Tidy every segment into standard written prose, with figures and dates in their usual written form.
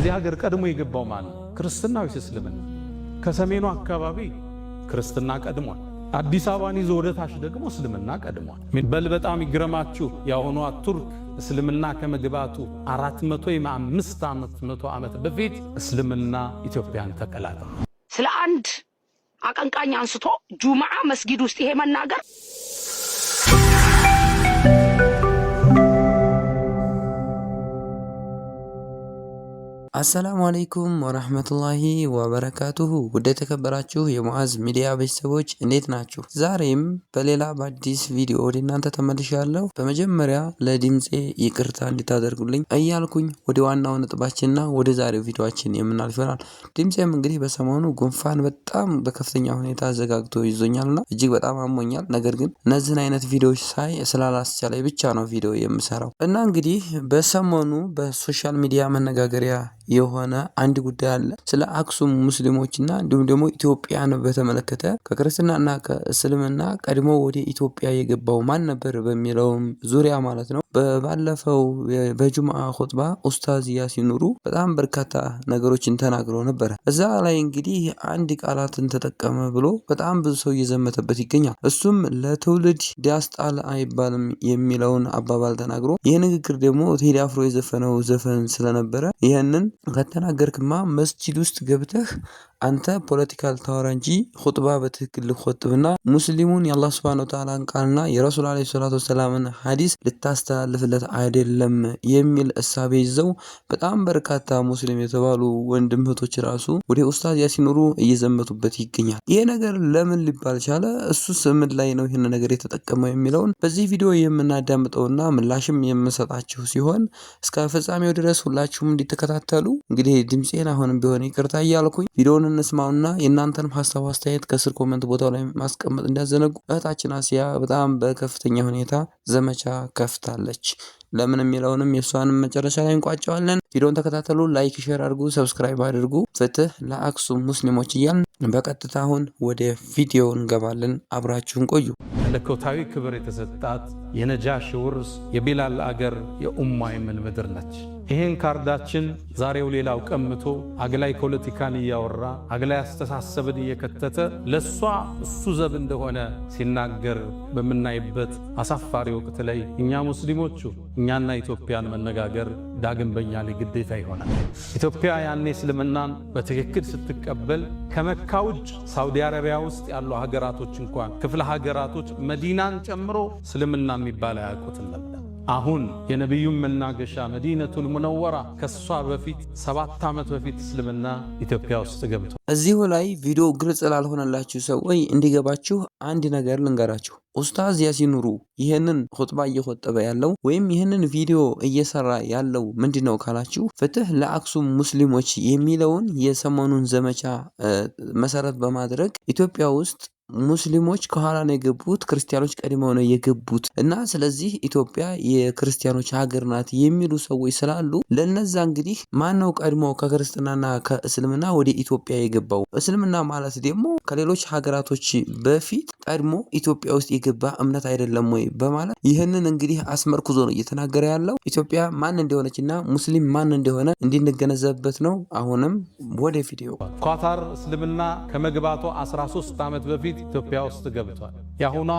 እዚህ ሀገር ቀድሞ የገባው ማለት ክርስትናው እስልምና ከሰሜኑ አካባቢ ክርስትና ቀድሟል። አዲስ አበባን ይዞ ወደ ታች ደግሞ እስልምና ቀድሟል። በል በጣም ይግረማችሁ ያሆኑ ቱርክ እስልምና ከመግባቱ 400 ዓመት በፊት እስልምና ኢትዮጵያን ተቀላቀለ። ስለ አንድ አቀንቃኝ አንስቶ ጁማዓ መስጊድ ውስጥ ይሄ መናገር አሰላሙ አለይኩም ወራህመቱላሂ ወበረካቱሁ። ውድ የተከበራችሁ የሙአዝ ሚዲያ ቤተሰቦች እንዴት ናችሁ? ዛሬም በሌላ በአዲስ ቪዲዮ ወደ እናንተ ተመልሻለሁ። በመጀመሪያ ለድምጼ ይቅርታ እንድታደርጉልኝ እያልኩኝ ወደ ዋናው ነጥባችንና ወደ ዛሬው ቪዲዮአችን የምናልፍ ይሆናል። ድምጼም እንግዲህ በሰሞኑ ጉንፋን በጣም በከፍተኛ ሁኔታ አዘጋግቶ ይዞኛልና እጅግ በጣም አሞኛል። ነገር ግን እነዚህን አይነት ቪዲዮዎች ሳይ ስላላስቻለኝ ብቻ ነው ቪዲዮ የምሰራው እና እንግዲህ በሰሞኑ በሶሻል ሚዲያ መነጋገሪያ የሆነ አንድ ጉዳይ አለ። ስለ አክሱም ሙስሊሞችና እንዲሁም ደግሞ ኢትዮጵያን በተመለከተ ከክርስትናና ከእስልምና ቀድሞ ወደ ኢትዮጵያ የገባው ማን ነበር በሚለውም ዙሪያ ማለት ነው። ባለፈው በጁምዓ ኹጥባ ኡስታዝ ያሲን ኑሩ በጣም በርካታ ነገሮችን ተናግረው ነበር። እዛ ላይ እንግዲህ አንድ ቃላትን ተጠቀመ ብሎ በጣም ብዙ ሰው እየዘመተበት ይገኛል። እሱም ለትውልድ ዲያስጣል አይባልም የሚለውን አባባል ተናግሮ ይህ ንግግር ደግሞ ቴዲ አፍሮ የዘፈነው ዘፈን ስለነበረ ይህንን ከተናገርክማ መስጂድ ውስጥ ገብተህ አንተ ፖለቲካል ታወራ እንጂ ኹጥባ በትክክል ልትኹጥብና ሙስሊሙን የአላህ ሱብሓነሁ ወተዓላ ቃልና የረሱል አለይሂ ሰላቱ ወሰላምን ሐዲስ ልታስተላልፍለት አይደለም የሚል እሳቤ ይዘው በጣም በርካታ ሙስሊም የተባሉ ወንድም እህቶች ራሱ ወደ ኡስታዝ ያሲን ኑሩ እየዘመቱበት ይገኛል። ይሄ ነገር ለምን ሊባል ቻለ? እሱስ ምን ላይ ነው ይሄን ነገር የተጠቀመው የሚለውን በዚህ ቪዲዮ የምናዳምጠውና ምላሽም የምንሰጣችሁ ሲሆን እስከ ፍጻሜው ድረስ ሁላችሁም እንድትከታተሉ እንግዲህ ድምጼን አሁንም ቢሆን ይቅርታ እያልኩኝ ቪዲዮውን እንስማውና የእናንተንም ሐሳብ አስተያየት ከስር ኮሜንት ቦታው ላይ ማስቀመጥ እንዳዘነጉ። እህታችን አሲያ በጣም በከፍተኛ ሁኔታ ዘመቻ ከፍታለች። ለምን የሚለውንም የሷንም መጨረሻ ላይ እንቋጨዋለን። ቪዲዮውን ተከታተሉ፣ ላይክ ሼር አድርጉ፣ ሰብስክራይብ አድርጉ። ፍትህ ለአክሱም ሙስሊሞች እያልን በቀጥታ አሁን ወደ ቪዲዮ እንገባለን። አብራችሁን ቆዩ። መለኮታዊ ክብር የተሰጣት የነጃሽ ውርስ የቢላል አገር የኡማ የመን ምድር ነች። ይሄን ካርዳችን ዛሬው ሌላው ቀምቶ አግላይ ፖለቲካን እያወራ አግላይ አስተሳሰብን እየከተተ ለሷ እሱ ዘብ እንደሆነ ሲናገር በምናይበት አሳፋሪ ወቅት ላይ እኛ ሙስሊሞቹ እኛና ኢትዮጵያን መነጋገር ዳግም በእኛ ላይ ግዴታ ይሆናል። ኢትዮጵያ ያኔ እስልምናን በትክክል ስትቀበል ከመካ ውጭ ሳውዲ አረቢያ ውስጥ ያሉ ሀገራቶች እንኳን ክፍለ ሀገራቶች መዲናን ጨምሮ እስልምና የሚባል አያውቁትም ነበር። አሁን የነቢዩን መናገሻ መዲነቱል ሙነወራ ከሷ በፊት 7 ዓመት በፊት እስልምና ኢትዮጵያ ውስጥ ገብቶ እዚሁ ላይ ቪዲዮ ግልጽ ላልሆነላችሁ ሰዎች እንዲገባችሁ አንድ ነገር ልንገራችሁ። ኡስታዝ ያሲን ኑሩ ይሄንን ኹጥባ እየኹጠበ ያለው ወይም ይሄንን ቪዲዮ እየሰራ ያለው ምንድነው ካላችሁ ፍትህ ለአክሱም ሙስሊሞች የሚለውን የሰሞኑን ዘመቻ መሰረት በማድረግ ኢትዮጵያ ውስጥ ሙስሊሞች ከኋላ ነው የገቡት፣ ክርስቲያኖች ቀድመው ነው የገቡት እና ስለዚህ ኢትዮጵያ የክርስቲያኖች ሀገር ናት የሚሉ ሰዎች ስላሉ ለነዛ እንግዲህ ማነው ቀድሞ ከክርስትናና ከእስልምና ወደ ኢትዮጵያ የገባው? እስልምና ማለት ደግሞ ከሌሎች ሀገራቶች በፊት ቀድሞ ኢትዮጵያ ውስጥ የገባ እምነት አይደለም ወይ በማለት ይህንን እንግዲህ አስመርኩዞ ነው እየተናገረ ያለው። ኢትዮጵያ ማን እንደሆነችና ሙስሊም ማን እንደሆነ እንድንገነዘብበት ነው። አሁንም ወደ ቪዲዮ። ኳታር እስልምና ከመግባቱ 13 ዓመት በፊት ኢትዮጵያ ውስጥ ገብቷል። ያሁኗ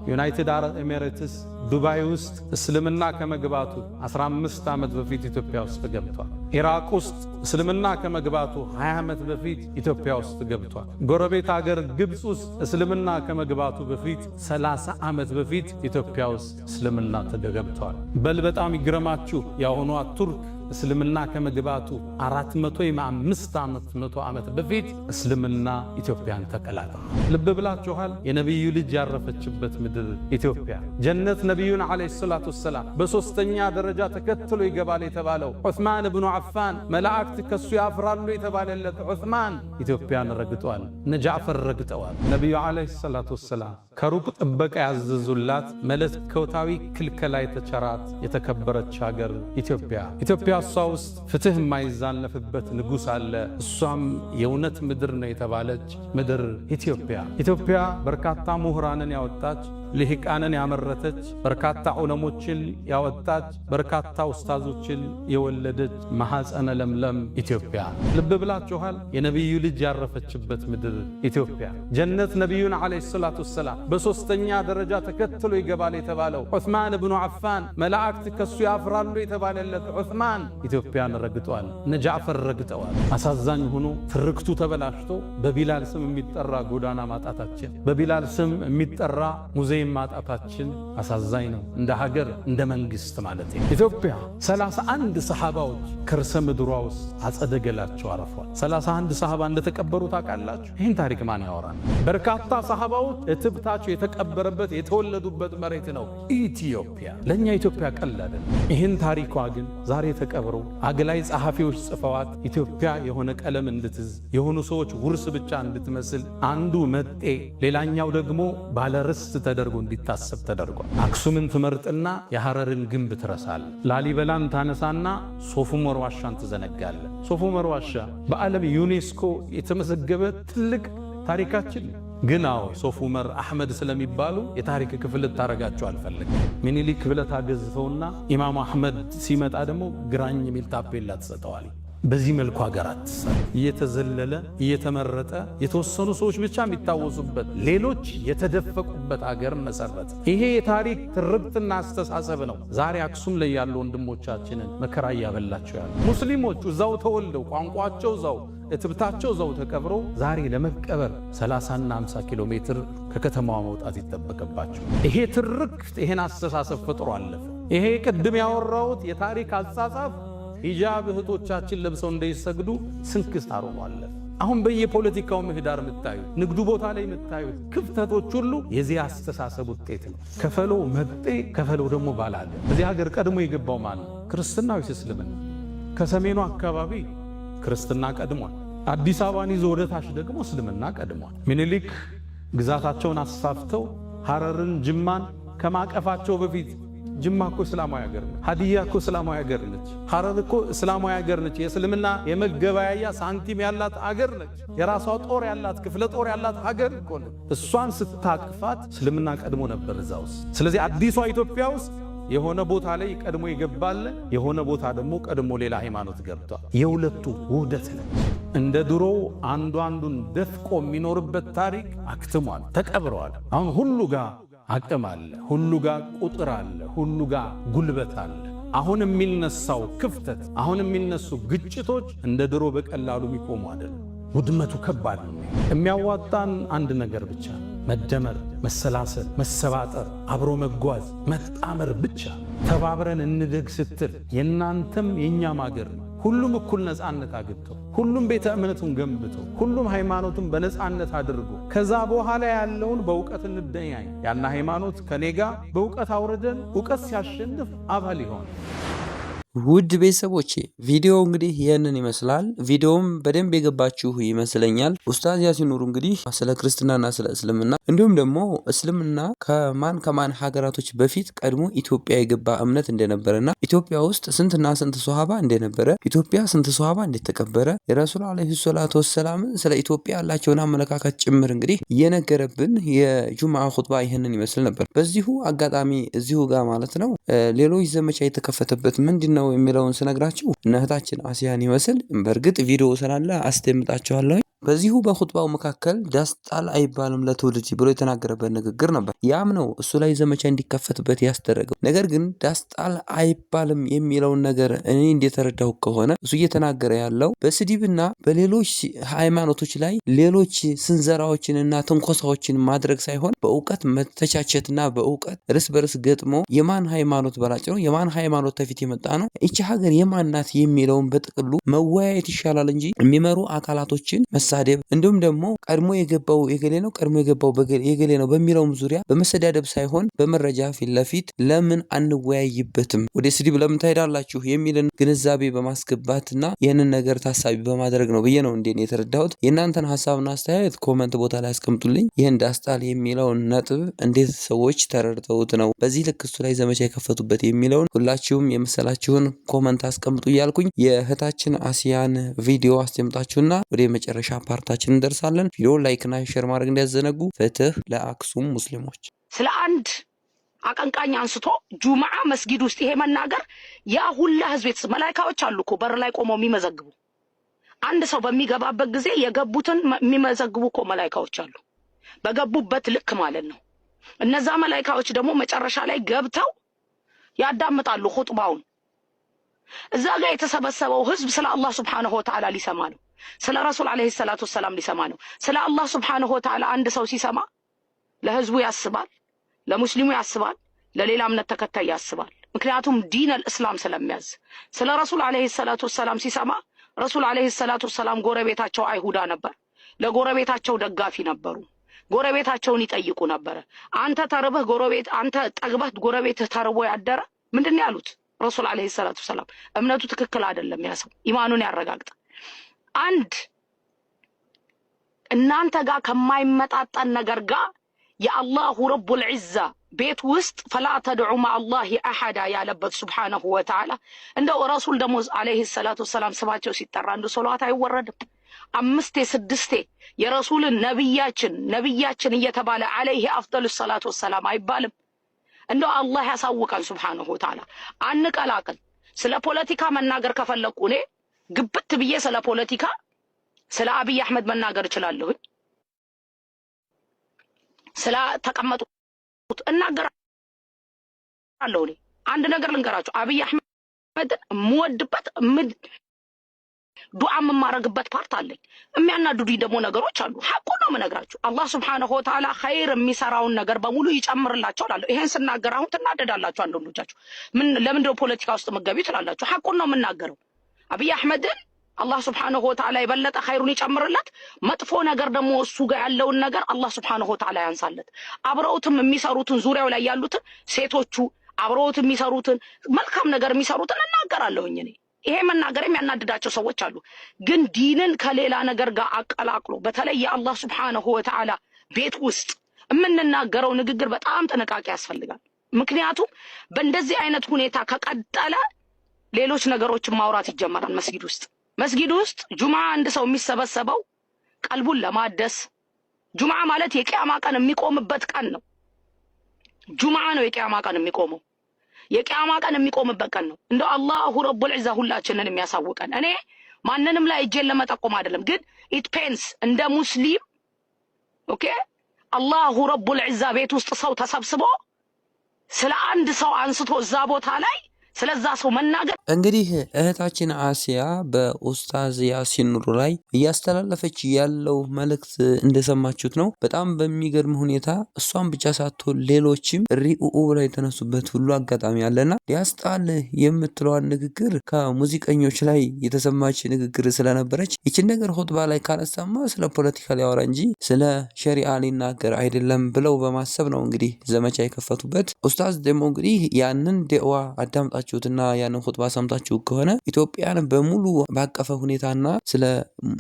ዩናይትድ አረብ ኤሚሬትስ ዱባይ ውስጥ እስልምና ከመግባቱ 15 ዓመት በፊት ኢትዮጵያ ውስጥ ገብቷል። ኢራቅ ውስጥ እስልምና ከመግባቱ 20 ዓመት በፊት ኢትዮጵያ ውስጥ ገብቷል። ጎረቤት ሀገር ግብፅ ውስጥ እስልምና ከመግባቱ በፊት 30 ዓመት በፊት ኢትዮጵያ ውስጥ እስልምና ተገብቷል። በል በጣም ይግረማችሁ ያሁኗ ቱርክ እስልምና ከመግባቱ 400 ዓመት በፊት እስልምና ኢትዮጵያን ተቀላቀለ። ልብ ብላችኋል? የነብዩ ልጅ ያረፈችበት ምድር ኢትዮጵያ ጀነት ነብዩን አለይሂ ሰላቱ ወሰላም በሶስተኛ ደረጃ ተከትሎ ይገባል የተባለው ዑስማን ኢብኑ አፋን መላእክት ከሱ ያፍራሉ የተባለለት ዑስማን ኢትዮጵያን ረግጧል። ነጃፈር ረግጠዋል። ነብዩ አለይሂ ሰላቱ ወሰላም ከሩቅ ጥበቃ ያዘዙላት መለኮታዊ ክልከላ የተቸራት የተከበረች ሀገር ኢትዮጵያ እሷ ውስጥ ፍትህ የማይዛነፍበት ንጉሥ አለ። እሷም የእውነት ምድር ነው የተባለች ምድር ኢትዮጵያ በርካታ ምሁራንን ያወጣች ልሂቃንን ያመረተች በርካታ ዑለሞችን ያወጣች በርካታ ኡስታዞችን የወለደች ማህፀነ ለምለም ኢትዮጵያ። ልብ ብላችኋል? የነቢዩ ልጅ ያረፈችበት ምድር ኢትዮጵያ። ጀነት ነቢዩን ዓለይሂ ሰላቱ ወሰላም በሶስተኛ ደረጃ ተከትሎ ይገባል የተባለው ዑስማን ብኑ ዓፋን መላእክት ከሱ ያፍራሉ የተባለለት ዑስማን ኢትዮጵያን ረግጧል። እነ ጃዕፈር ረግጠዋል። አሳዛኝ ሆኖ ትርክቱ ተበላሽቶ በቢላል ስም የሚጠራ ጎዳና ማጣታችን፣ በቢላል ስም የሚጠራ ሙዚየም ማጣታችን አሳዛኝ ነው። እንደ ሀገር እንደ መንግስት ማለት ነው። ኢትዮጵያ 31 ሰሃባዎች ከርሰ ምድሯ ውስጥ አጸደ ገላቸው አረፏል። 31 ሰሃባ እንደተቀበሩ ታውቃላችሁ? ይህን ታሪክ ማን ያወራል? በርካታ ሰሃባዎች እትብታቸው የተቀበረበት የተወለዱበት መሬት ነው ኢትዮጵያ። ለእኛ ኢትዮጵያ ቀላል። ይህን ታሪኳ ግን ዛሬ ተቀብረው አግላይ ጸሐፊዎች ጽፈዋት ኢትዮጵያ የሆነ ቀለም እንድትዝ የሆኑ ሰዎች ውርስ ብቻ እንድትመስል አንዱ መጤ ሌላኛው ደግሞ ባለርስት ተደርጎ እንዲታሰብ ተደርጓል። አክሱምን ትመርጥና የሐረርን ግንብ ትረሳል። ላሊበላን ታነሳና ሶፍ ዑመር ዋሻን ትዘነጋለ። ሶፍ ዑመር ዋሻ በዓለም ዩኔስኮ የተመዘገበ ትልቅ ታሪካችን ግን ሶፍ ዑመር አሕመድ ስለሚባሉ የታሪክ ክፍል ታረጋቸው አልፈልግም። ሚኒሊክ ብለህ ታገዝተውና ኢማም አሕመድ ሲመጣ ደግሞ ግራኝ የሚል ታፔላ ትሰጠዋል። በዚህ መልኩ ሀገራት እየተዘለለ እየተመረጠ የተወሰኑ ሰዎች ብቻ የሚታወሱበት ሌሎች የተደፈቁበት ሀገር መሰረት። ይሄ የታሪክ ትርክትና አስተሳሰብ ነው ዛሬ አክሱም ላይ ያሉ ወንድሞቻችንን መከራ እያበላቸው ያሉ። ሙስሊሞቹ እዛው ተወልደው ቋንቋቸው እዛው እትብታቸው እዛው ተቀብረው ዛሬ ለመቀበር 30 እና 50 ኪሎ ሜትር ከከተማዋ መውጣት ይጠበቅባቸው። ይሄ ትርክት ይሄን አስተሳሰብ ፈጥሮ አለፈ። ይሄ ቅድም ያወራሁት የታሪክ አጻጻፍ ሂጃብ እህቶቻችን ለብሰው እንዳይሰግዱ ስንክሳር ሆኗል። አሁን በየፖለቲካው ምህዳር የምታዩት ንግዱ ቦታ ላይ የምታዩት ክፍተቶች ሁሉ የዚህ አስተሳሰብ ውጤት ነው። ከፈሎ መጤ ከፈሎ ደግሞ ባላለ። እዚህ ሀገር ቀድሞ የገባው ማን ነው? ክርስትና ወይስ እስልምና? ከሰሜኑ አካባቢ ክርስትና ቀድሟል። አዲስ አበባን ይዞ ወደ ታች ደግሞ እስልምና ቀድሟል። ሚኒሊክ ግዛታቸውን አስፋፍተው ሐረርን ጅማን ከማቀፋቸው በፊት ጅማ እኮ እስላማዊ ሀገር ነች። ሀዲያ እኮ እስላማዊ ሀገር ነች። ሐረር እኮ እስላማዊ ሀገር ነች። የእስልምና የመገበያያ ሳንቲም ያላት ሀገር ነች። የራሷ ጦር ያላት ክፍለ ጦር ያላት ሀገር እኮ ነች። እሷን ስታቅፋት እስልምና ቀድሞ ነበር እዛ ውስጥ። ስለዚህ አዲሷ ኢትዮጵያ ውስጥ የሆነ ቦታ ላይ ቀድሞ ይገባል፣ የሆነ ቦታ ደግሞ ቀድሞ ሌላ ሃይማኖት ገብቷል። የሁለቱ ውህደት ነው። እንደ ድሮው አንዱ አንዱን ደፍቆ የሚኖርበት ታሪክ አክትሟል፣ ተቀብረዋል። አሁን ሁሉ ጋር አቅም አለ፣ ሁሉ ጋር ቁጥር አለ፣ ሁሉ ጋር ጉልበት አለ። አሁን የሚነሳው ክፍተት፣ አሁን የሚነሱ ግጭቶች እንደ ድሮ በቀላሉ የሚቆሙ አይደለም። ውድመቱ ከባድ ነው። የሚያዋጣን አንድ ነገር ብቻ፣ መደመር፣ መሰላሰል፣ መሰባጠር፣ አብሮ መጓዝ፣ መጣመር ብቻ። ተባብረን እንደግ ስትል የእናንተም የእኛም አገር ነው። ሁሉም እኩል ነፃነት አግኝቶ ሁሉም ቤተ እምነቱን ገንብቶ ሁሉም ሃይማኖቱን በነፃነት አድርጎ ከዛ በኋላ ያለውን በእውቀት እንደኛኝ ያና ሃይማኖት ከኔጋ በእውቀት አውርደን እውቀት ሲያሸንፍ አባል ይሆን። ውድ ቤተሰቦቼ ቪዲዮ እንግዲህ ይህንን ይመስላል። ቪዲዮም በደንብ የገባችሁ ይመስለኛል። ኡስታዝ ያሲን ኑሩ እንግዲህ ስለ ክርስትናና ስለ እስልምና እንዲሁም ደግሞ እስልምና ከማን ሀገራቶች በፊት ቀድሞ ኢትዮጵያ የገባ እምነት እንደነበረና ኢትዮጵያ ውስጥ ስንትና ስንት ሶሃባ እንደነበረ፣ ኢትዮጵያ ስንት ሶሃባ እንደተቀበረ የረሱል አለይሂ ሰላቱ ወሰላም ስለ ኢትዮጵያ ያላቸውን አመለካከት ጭምር እንግዲህ እየነገረብን የጁምዓ ኹጥባ ይህንን ይመስል ነበር። በዚሁ አጋጣሚ እዚሁ ጋር ማለት ነው ሌሎች ዘመቻ የተከፈተበት ምንድነው የሚለውን ስነግራችሁ እህታችን አሲያን ይመስል በእርግጥ ቪዲዮ ስላለ አስደምጣችኋለሁ። በዚሁ በኹጥባው መካከል ዳስጣል አይባልም ለትውልድ ብሎ የተናገረበት ንግግር ነበር። ያም ነው እሱ ላይ ዘመቻ እንዲከፈትበት ያስደረገው። ነገር ግን ዳስጣል አይባልም የሚለውን ነገር እኔ እንደተረዳሁ ከሆነ እሱ እየተናገረ ያለው በስድብና በሌሎች ሃይማኖቶች ላይ ሌሎች ስንዘራዎችንና ትንኮሳዎችን ማድረግ ሳይሆን በእውቀት መተቻቸትና በእውቀት እርስ በርስ ገጥሞ የማን ሃይማኖት በላጭ ነው፣ የማን ሃይማኖት ተፊት የመጣ ነው፣ ይቺ ሀገር የማን ናት የሚለውን በጥቅሉ መወያየት ይሻላል እንጂ የሚመሩ አካላቶችን መሳደብ እንዲሁም ደግሞ ቀድሞ የገባው የገሌ ነው ቀድሞ የገባው የገሌ ነው በሚለውም ዙሪያ በመሰዳደብ ሳይሆን በመረጃ ፊት ለፊት ለምን አንወያይበትም፣ ወደ ስድብ ለምን ታሄዳላችሁ የሚልን ግንዛቤ በማስገባትና ይህንን ነገር ታሳቢ በማድረግ ነው ብዬ ነው እንዴ የተረዳሁት። የእናንተን ሀሳብና አስተያየት ኮመንት ቦታ ላይ አስቀምጡልኝ። ይህን ዳስጣል የሚለውን ነጥብ እንዴት ሰዎች ተረድተውት ነው በዚህ ልክ እሱ ላይ ዘመቻ የከፈቱበት የሚለውን ሁላችሁም የመሰላችሁን ኮመንት አስቀምጡ እያልኩኝ የእህታችን አሲያን ቪዲዮ አስደምጣችሁና ወደ መጨረሻ ፓርታችን እንደርሳለን። ቪዲዮ ላይክ እና ሼር ማድረግ እንዳይዘነጉ። ፍትህ ለአክሱም ሙስሊሞች። ስለ አንድ አቀንቃኝ አንስቶ ጁምዓ መስጊድ ውስጥ ይሄ መናገር ያ ሁላ ህዝብ መላእክቶች አሉ እኮ በር ላይ ቆመው የሚመዘግቡ አንድ ሰው በሚገባበት ጊዜ የገቡትን የሚመዘግቡ እኮ መላእክቶች አሉ በገቡበት ልክ ማለት ነው። እነዛ መላእክቶች ደግሞ መጨረሻ ላይ ገብተው ያዳምጣሉ ኹጥባውን። እዛ ጋር የተሰበሰበው ህዝብ ስለ አላህ Subhanahu Wa Ta'ala ሊሰማ ነው። ስለ ረሱል አለይሂ ሰላቱ ወሰላም ሊሰማ ነው። ስለ አላህ Subhanahu Wa Ta'ala አንድ ሰው ሲሰማ ለህዝቡ ያስባል፣ ለሙስሊሙ ያስባል፣ ለሌላ እምነት ተከታይ ያስባል። ምክንያቱም ዲን አልእስላም ስለሚያዝ። ስለ ረሱል አለይሂ ሰላቱ ወሰላም ሲሰማ ረሱል አለይሂ ሰላቱ ወሰላም ጎረቤታቸው አይሁዳ ነበር። ለጎረቤታቸው ደጋፊ ነበሩ። ጎረቤታቸውን ይጠይቁ ነበር። አንተ ተርበህ ጎረቤት አንተ ጠግበህ ጎረቤትህ ተርቦ ያደረ ምንድነው ያሉት? ረሱል አለይሂ ሰላቱ ወሰላም እምነቱ ትክክል አይደለም፣ ያሰው ኢማኑን ያረጋግጥ። አንድ እናንተ ጋር ከማይመጣጣን ነገር ጋር የአላሁ ረቡል ዒዛ ቤት ውስጥ ፈላ ተድዑ ማአላሂ አሐዳ ያለበት ሱብሓነሁ ወተዓላ እንደው ረሱል ደግሞ አለይሂ ሰላቱ ወሰላም ስማቸው ሲጠራ እንደ ሶላት አይወረድም። 5 6 የረሱልን ነብያችን እየተባለ አለይሂ አፍደሉ ሰላቱ ወሰላም አይባልም። እንደው አላህ ያሳውቃል ሱብሓነሁ ወተዓላ። አንቀላቅል። ስለ ፖለቲካ መናገር ከፈለኩ እኔ ግብት ብዬ ስለ ፖለቲካ ስለ አብይ አህመድ መናገር እችላለሁ። ስለ ተቀመጡት እናገራለሁ። እኔ አንድ ነገር ልንገራችሁ። አብይ አህመድ የምወድበት ዱዓ የማረግበት ፓርት አለኝ። የሚያናድዱኝ ደግሞ ነገሮች አሉ። ሐቁን ነው የምነግራችሁ። አላህ Subhanahu Wa Ta'ala ኸይር የሚሰራውን ነገር በሙሉ ይጨምርላችሁ እላለሁ። ይሄን ስናገር አሁን ትናደዳላችሁ አንዳንዶቻችሁ። ለምንድነው ፖለቲካ ውስጥ መገቢው ትላላችሁ? ሐቁን ነው የምናገረው። አብይ አህመድን አላህ Subhanahu Wa Ta'ala የበለጠ ኸይሩን ይጨምርለት፣ መጥፎ ነገር ደግሞ እሱ ጋር ያለውን ነገር አላህ Subhanahu Wa Ta'ala ያንሳለት። አብረውትም የሚሰሩትን ዙሪያው ላይ ያሉትን ሴቶቹ አብረውት የሚሰሩትን መልካም ነገር የሚሰሩትን እናገራለሁኝ እኔ። ይሄ መናገር የሚያናድዳቸው ሰዎች አሉ። ግን ዲንን ከሌላ ነገር ጋር አቀላቅሎ በተለይ የአላህ Subhanahu Wa Ta'ala ቤት ውስጥ የምንናገረው ንግግር በጣም ጥንቃቄ ያስፈልጋል። ምክንያቱም በእንደዚህ አይነት ሁኔታ ከቀጠለ ሌሎች ነገሮችን ማውራት ይጀመራል። መስጊድ ውስጥ ጁምዓ አንድ ሰው የሚሰበሰበው ቀልቡን ለማደስ ጁምዓ ማለት የቂያማ ቀን የሚቆምበት ቀን ነው። ጁምዓ ነው የቂያማ ቀን የሚቆመው። የቂያማ ቀን የሚቆምበት ቀን ነው። እንደው አላሁ ረቡል ዒዛ ሁላችንን የሚያሳውቀን። እኔ ማንንም ላይ እጄን ለመጠቆም አይደለም፣ ግን ኢት ፔንስ እንደ ሙስሊም ኦኬ አላሁ ረቡል ዒዛ ቤት ውስጥ ሰው ተሰብስቦ ስለ አንድ ሰው አንስቶ እዛ ቦታ ላይ ስለዛ ሰው መናገር። እንግዲህ እህታችን አሲያ በኡስታዝ ያሲን ኑሩ ላይ እያስተላለፈች ያለው መልእክት እንደሰማችሁት ነው። በጣም በሚገርም ሁኔታ እሷን ብቻ ሳትሆን ሌሎችም ሪኡኡ ላይ የተነሱበት ሁሉ አጋጣሚ አለና ያስጣል የምትለዋን ንግግር ከሙዚቀኞች ላይ የተሰማች ንግግር ስለነበረች ይችን ነገር ኹጥባ ላይ ካነሳማ ስለ ፖለቲካ ሊያወራ እንጂ ስለ ሸሪዓ ሊናገር አይደለም ብለው በማሰብ ነው እንግዲህ ዘመቻ የከፈቱበት። ኡስታዝ ደግሞ እንግዲህ ያንን ደዋ አዳምጣችሁትና ያንን ኹጥባ ሰምታችሁ ከሆነ ኢትዮጵያን በሙሉ ባቀፈ ሁኔታና ስለ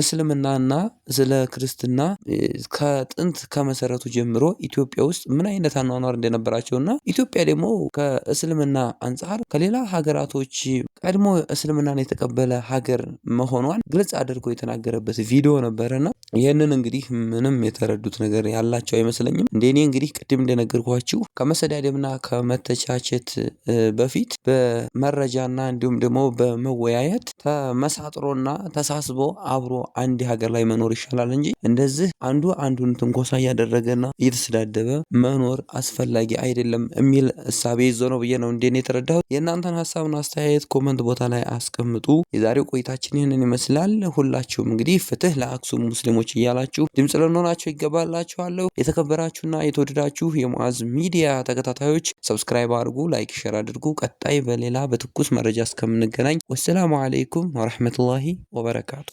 እስልምናና ስለ ክርስትና ከጥንት ከመሰረቱ ጀምሮ ኢትዮጵያ ውስጥ ምን አይነት አኗኗር እንደነበራቸውና ኢትዮጵያ ደግሞ ከእስልምና አንጻር ከሌላ ሀገራቶች ቀድሞ እስልምናን የተቀበለ ሀገር መሆኗን ግልጽ አድርጎ የተናገረበት ቪዲዮ ነበረና ይህንን እንግዲህ ምንም የተረዱት ነገር ያላቸው አይመስለኝም። እንደኔ እንግዲህ ቅድም እንደነገርኳችሁ ከመሰዳደብና ከመተቻቸት በፊት በመረጃና እንዲሁም ደግሞ በመወያየት ተመሳጥሮና ተሳስቦ አብሮ አንድ ሀገር ላይ መኖር ይሻላል እንጂ እንደዚህ አንዱ አንዱን ትንኮሳ እያደረገና እየተሰዳደበ መኖር አስፈላጊ አይደለም የሚል እሳቤ ይዞ ነው ብዬ ነው እንደኔ የተረዳሁት። የእናንተን ሀሳብና አስተያየት ኮመንት ቦታ ላይ አስቀምጡ። የዛሬው ቆይታችን ይህንን ይመስላል። ሁላችሁም እንግዲህ ፍትህ ለአክሱም ሙስሊሞች እያላችሁ ድምጽ ልንሆናችሁ ይገባላችኋለሁ። የተከበራችሁና የተወደዳችሁ የሙዓዝ ሚዲያ ተከታታዮች ሰብስክራይብ አድርጉ፣ ላይክ፣ ሼር አድርጉ። ቀጣይ በሌላ በትኩስ መረጃ እስከምንገናኝ ወሰላሙ አለይኩም ወራህመቱላሂ ወበረካቱ።